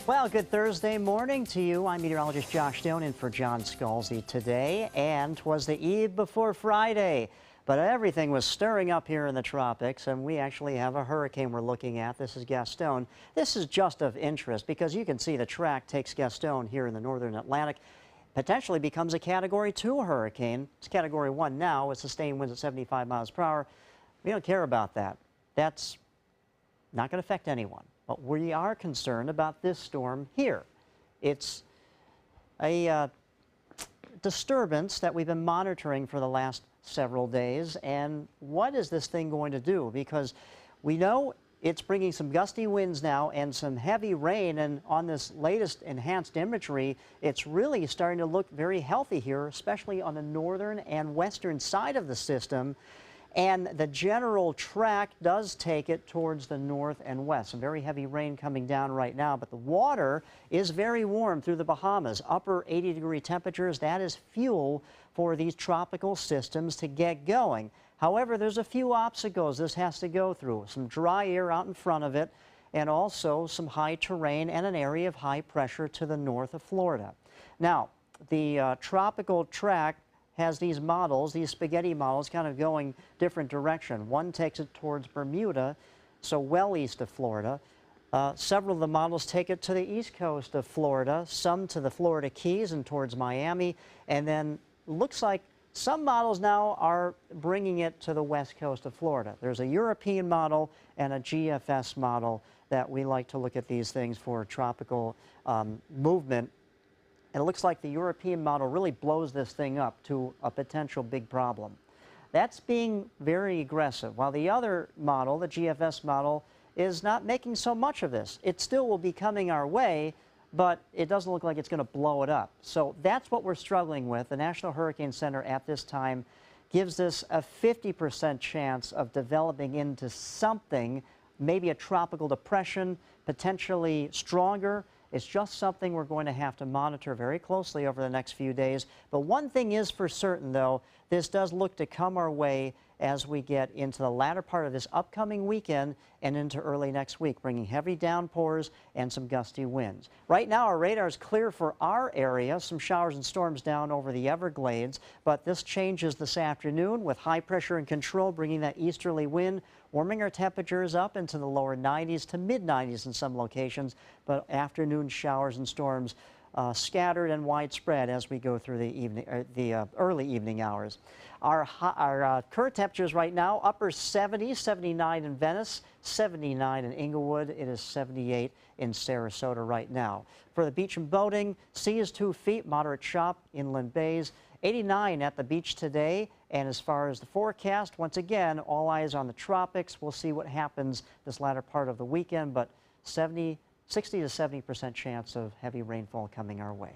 Well, good Thursday morning to you. I'm meteorologist Josh Stone in for John Scalzi today, and 'twas the eve before Friday. But everything was stirring up here in the tropics, and we actually have a hurricane we're looking at. This is Gaston. This is just of interest because you can see the track takes Gaston here in the northern Atlantic, potentially becomes a Category 2 hurricane. It's Category 1 now with sustained winds at 75 miles per hour. We don't care about that. That's not going to affect anyone. But we are concerned about this storm here. It's a disturbance that we've been monitoring for the last several days. And what is this thing going to do? Because we know it's bringing some gusty winds now and some heavy rain. And on this latest enhanced imagery, it's really starting to look very healthy here, especially on the northern and western side of the system. And the general track does take it towards the north and west. Some very heavy rain coming down right now, but the water is very warm through the Bahamas. Upper 80-degree temperatures, that is fuel for these tropical systems to get going. However, there's a few obstacles this has to go through. Some dry air out in front of it, and also some high terrain and an area of high pressure to the north of Florida. Now, the tropical track has these models, these spaghetti models, kind of going different direction. One takes it towards Bermuda, so well east of Florida. Several of the models take it to the east coast of Florida, some to the Florida Keys and towards Miami, and then looks like some models now are bringing it to the west coast of Florida. There's a European model and a GFS model that we like to look at these things for tropical movement. And it looks like the European model really blows this thing up to a potential big problem. That's being very aggressive, while the other model, the GFS model, is not making so much of this. It still will be coming our way, but it doesn't look like it's going to blow it up. So that's what we're struggling with. The National Hurricane Center at this time gives this a 50% chance of developing into something, maybe a tropical depression, potentially stronger. It's just something we're going to have to monitor very closely over the next few days. But one thing is for certain, though, this does look to come our way as we get into the latter part of this upcoming weekend and into early next week, bringing heavy downpours and some gusty winds. Right now, our radar is clear for our area, some showers and storms down over the Everglades, but this changes this afternoon with high pressure and control bringing that easterly wind, warming our temperatures up into the lower 90s to mid-90s in some locations, but afternoon showers and storms scattered and widespread as we go through the early evening hours. Our current temperatures right now, upper 70s, 79 in Venice, 79 in Inglewood. It is 78 in Sarasota right now. For the beach and boating, sea is 2 feet, moderate chop, inland bays. 89 at the beach today. And as far as the forecast, once again, all eyes on the tropics. We'll see what happens this latter part of the weekend, but 60 to 70% chance of heavy rainfall coming our way.